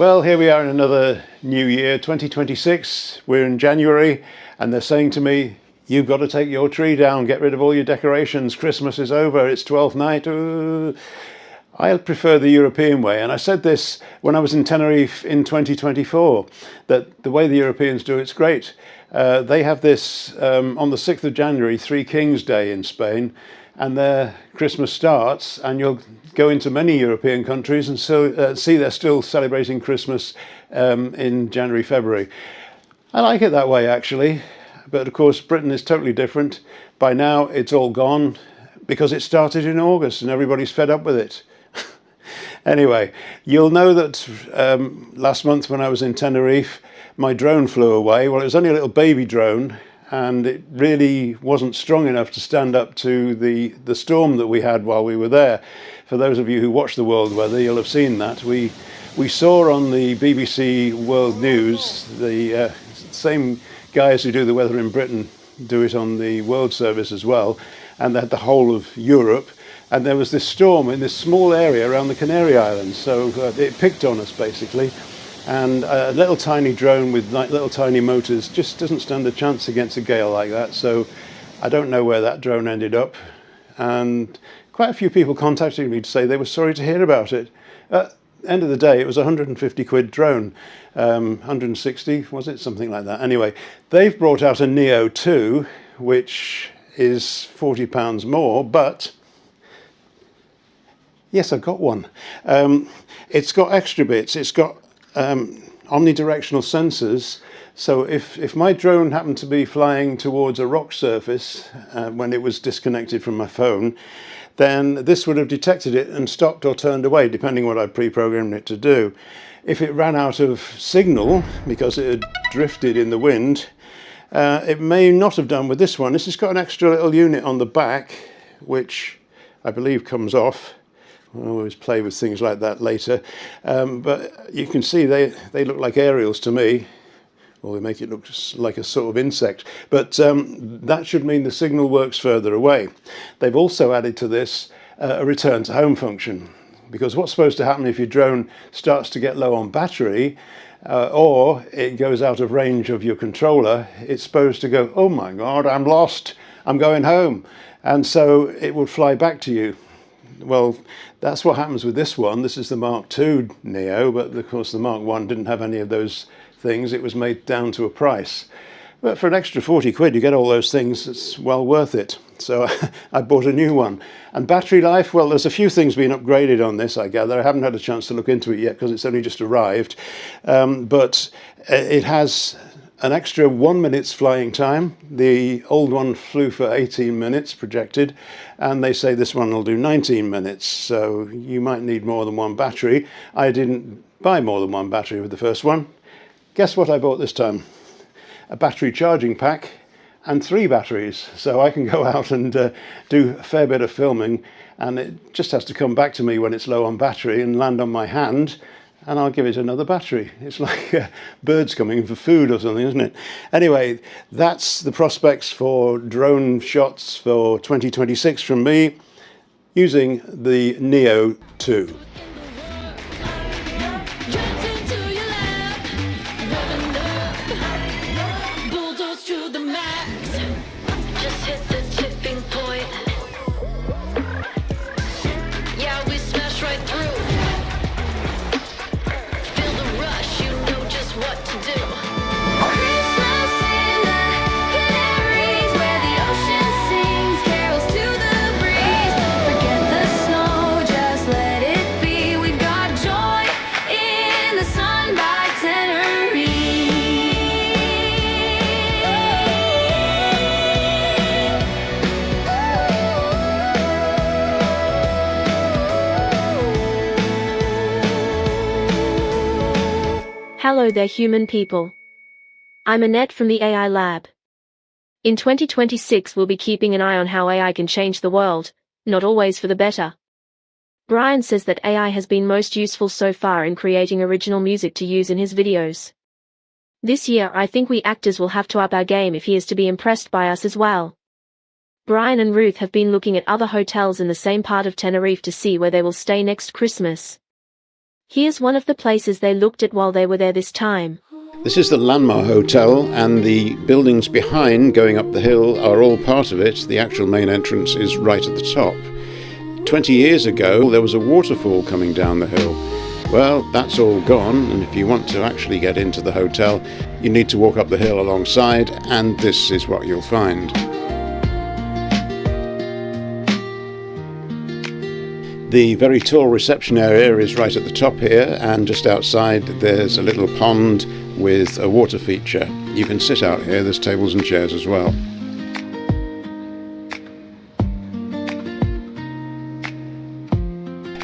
Well, here we are in another new year, 2026. We're in January, and they're saying to me, you've got to take your tree down, get rid of all your decorations. Christmas is over, it's 12th night. Ooh. I prefer the European way, and I said this when I was in Tenerife in 2024, that the way the Europeans do it's great. They have this on the 6th of January, Three Kings Day in Spain, and their Christmas starts, and you'll go into many European countries and so see they're still celebrating Christmas in January, February. I like it that way actually, but of course Britain is totally different. By now it's all gone because it started in August and everybody's fed up with it. Anyway, you'll know that last month when I was in Tenerife, my drone flew away. Well, it was only a little baby drone, and it really wasn't strong enough to stand up to the storm that we had while we were there. For those of you who watch the world weather, you'll have seen that. We saw on the BBC World News, the same guys who do the weather in Britain do it on the World Service as well, and they had the whole of Europe. And there was this storm in this small area around the Canary Islands, so it picked on us basically. And a little tiny drone with little tiny motors just doesn't stand a chance against a gale like that. So I don't know where that drone ended up. And quite a few people contacted me to say they were sorry to hear about it. At the end of the day, it was a 150 quid drone, 160, was it? Something like that. Anyway, they've brought out a Neo 2, which is £40 more, but yes, I've got one. It's got extra bits. It's got omnidirectional sensors. So if my drone happened to be flying towards a rock surface when it was disconnected from my phone, then this would have detected it and stopped or turned away, depending what I pre-programmed it to do. If it ran out of signal because it had drifted in the wind, it may not have done with this one. This has got an extra little unit on the back, which I believe comes off. I always play with things like that later, but you can see they look like aerials to me, or they make it look like a sort of insect, but that should mean the signal works further away. They've also added to this a return to home function, because what's supposed to happen if your drone starts to get low on battery or it goes out of range of your controller, it's supposed to go, oh my God, I'm lost, I'm going home, and so it would fly back to you. Well, that's what happens with this one. This is the Mark II Neo, but of course the Mark I didn't have any of those things. It was made down to a price. But for an extra 40 quid, you get all those things. It's well worth it. So I bought a new one. And battery life, well, there's a few things being upgraded on this, I gather. I haven't had a chance to look into it yet because it's only just arrived. But it has an extra 1 minute's flying time. The old one flew for 18 minutes projected, and they say this one will do 19 minutes. So you might need more than one battery. I didn't buy more than one battery with the first one. Guess what I bought this time? A battery charging pack and 3 batteries. So I can go out and do a fair bit of filming, and it just has to come back to me when it's low on battery and land on my hand, and I'll give it another battery. It's like birds coming for food or something, isn't it? Anyway, that's the prospects for drone shots for 2026 from me using the Neo 2. Hello there, human people. I'm Annette from the AI Lab. In 2026, we'll be keeping an eye on how AI can change the world, not always for the better. Brian says that AI has been most useful so far in creating original music to use in his videos. This year, I think we actors will have to up our game if he is to be impressed by us as well. Brian and Ruth have been looking at other hotels in the same part of Tenerife to see where they will stay next Christmas. Here's one of the places they looked at while they were there this time. This is the Landmar Hotel, and the buildings behind going up the hill are all part of it. The actual main entrance is right at the top. 20 years ago, there was a waterfall coming down the hill. Well, that's all gone, and if you want to actually get into the hotel, you need to walk up the hill alongside, and this is what you'll find. The very tall reception area is right at the top here, and just outside there's a little pond with a water feature. You can sit out here, there's tables and chairs as well.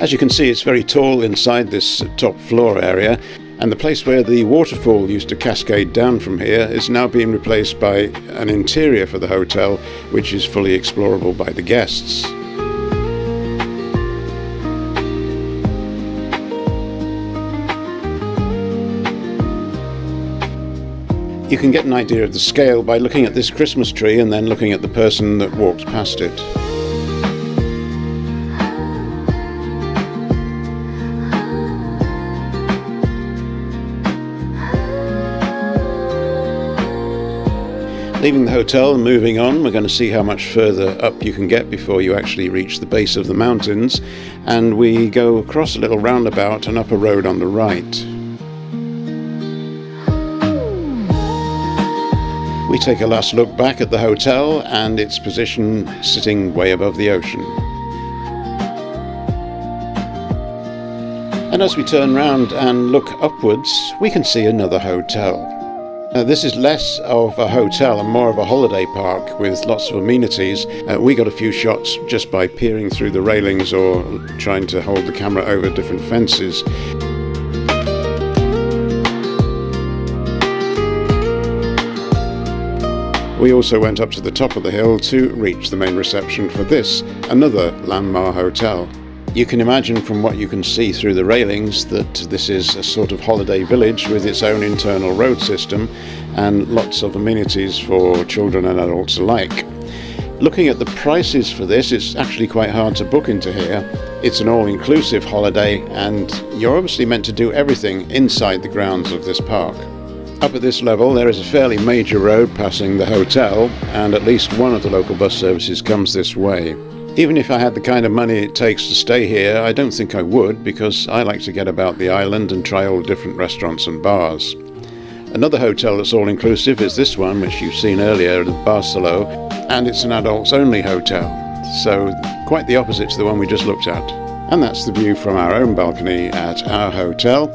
As you can see, it's very tall inside this top floor area, and the place where the waterfall used to cascade down from here is now being replaced by an interior for the hotel, which is fully explorable by the guests. You can get an idea of the scale by looking at this Christmas tree and then looking at the person that walks past it. Leaving the hotel and moving on, we're going to see how much further up you can get before you actually reach the base of the mountains, and we go across a little roundabout and up a road on the right. We take a last look back at the hotel and its position sitting way above the ocean. And as we turn round and look upwards, we can see another hotel. This is less of a hotel and more of a holiday park with lots of amenities. We got a few shots just by peering through the railings or trying to hold the camera over different fences. We also went up to the top of the hill to reach the main reception for this, another Landmar hotel. You can imagine from what you can see through the railings that this is a sort of holiday village with its own internal road system and lots of amenities for children and adults alike. Looking at the prices for this, it's actually quite hard to book into here. It's an all-inclusive holiday, and you're obviously meant to do everything inside the grounds of this park. Up at this level there is a fairly major road passing the hotel, and at least one of the local bus services comes this way. Even if I had the kind of money it takes to stay here, I don't think I would, because I like to get about the island and try all the different restaurants and bars. Another hotel that's all-inclusive is this one, which you've seen earlier at Barcelona, and it's an adults-only hotel, so quite the opposite to the one we just looked at. And that's the view from our own balcony at our hotel.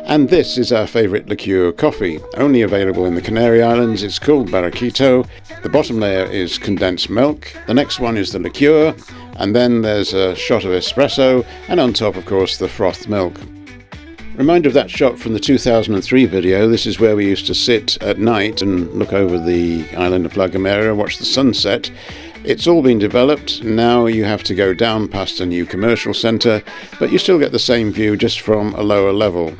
And this is our favourite liqueur coffee, only available in the Canary Islands. It's called Barraquito. The bottom layer is condensed milk, the next one is the liqueur, and then there's a shot of espresso, and on top, of course, the frothed milk. Reminder of that shot from the 2003 video. This is where we used to sit at night and look over the island of La Gomera and watch the sunset. It's all been developed. Now you have to go down past a new commercial centre, but you still get the same view just from a lower level.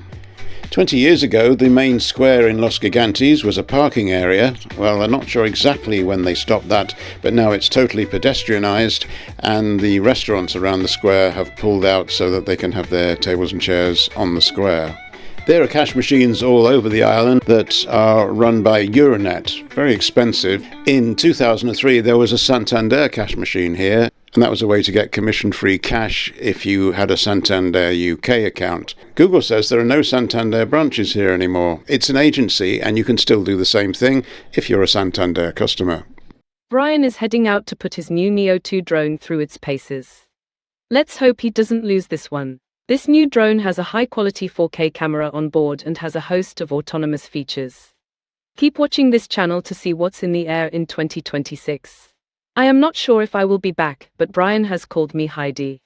20 years ago, the main square in Los Gigantes was a parking area. Well, I'm not sure exactly when they stopped that, but now it's totally pedestrianised, and the restaurants around the square have pulled out so that they can have their tables and chairs on the square. There are cash machines all over the island that are run by Euronet, very expensive. In 2003, there was a Santander cash machine here, and that was a way to get commission-free cash if you had a Santander UK account. Google says there are no Santander branches here anymore. It's an agency, and you can still do the same thing if you're a Santander customer. Brian is heading out to put his new Neo 2 drone through its paces. Let's hope he doesn't lose this one. This new drone has a high-quality 4K camera on board and has a host of autonomous features. Keep watching this channel to see what's in the air in 2026. I am not sure if I will be back, but Brian has called me Heidi.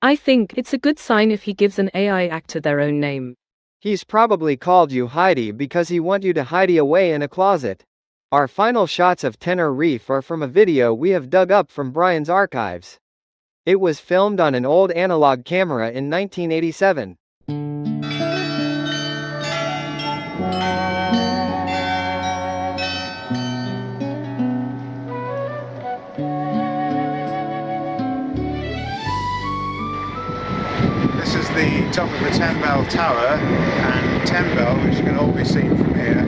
I think it's a good sign if he gives an AI actor their own name. He's probably called you Heidi because he wants you to hide away in a closet. Our final shots of Tenerife are from a video we have dug up from Brian's archives. It was filmed on an old analog camera in 1987. This is the top of the 10 Bell Tower, and 10 Bell, which can all be seen from here,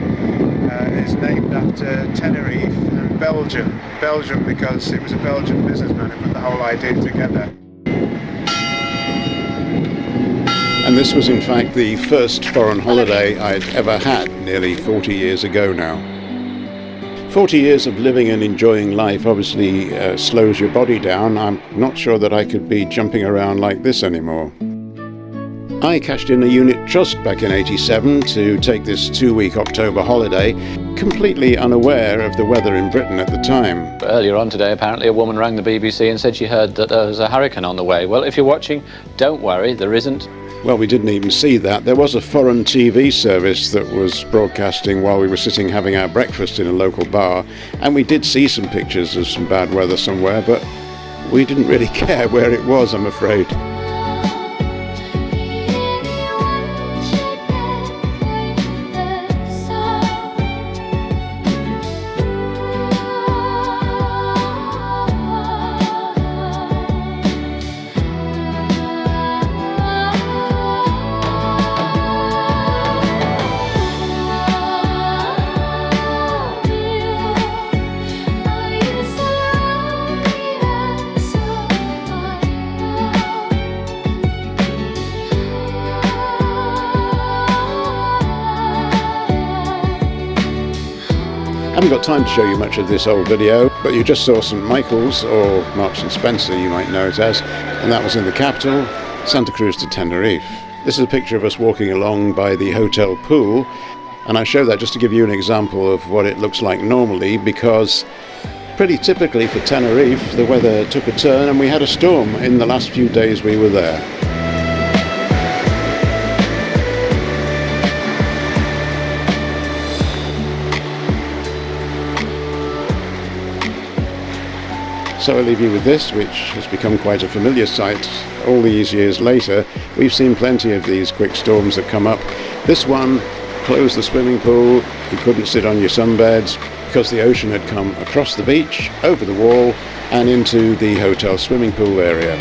is named after Tenerife and Belgium. Belgium because it was a Belgian businessman who put the whole idea together. And this was in fact the first foreign holiday I'd ever had, nearly 40 years ago now. 40 years of living and enjoying life obviously slows your body down. I'm not sure that I could be jumping around like this anymore. I cashed in a unit trust back in '87 to take this 2-week October holiday, completely unaware of the weather in Britain at the time. Earlier on today, apparently a woman rang the BBC and said she heard that there was a hurricane on the way. Well, if you're watching, don't worry, there isn't. Well, we didn't even see that. There was a foreign TV service that was broadcasting while we were sitting having our breakfast in a local bar, and we did see some pictures of some bad weather somewhere, but we didn't really care where it was, I'm afraid. I haven't got time to show you much of this old video, but you just saw St Michael's, or Marks and Spencer you might know it as, and that was in the capital, Santa Cruz de Tenerife. This is a picture of us walking along by the hotel pool, and I show that just to give you an example of what it looks like normally, because pretty typically for Tenerife the weather took a turn and we had a storm in the last few days we were there. So I leave you with this, which has become quite a familiar sight all these years later. We've seen plenty of these quick storms that come up. This one closed the swimming pool. You couldn't sit on your sunbeds because the ocean had come across the beach, over the wall, and into the hotel swimming pool area.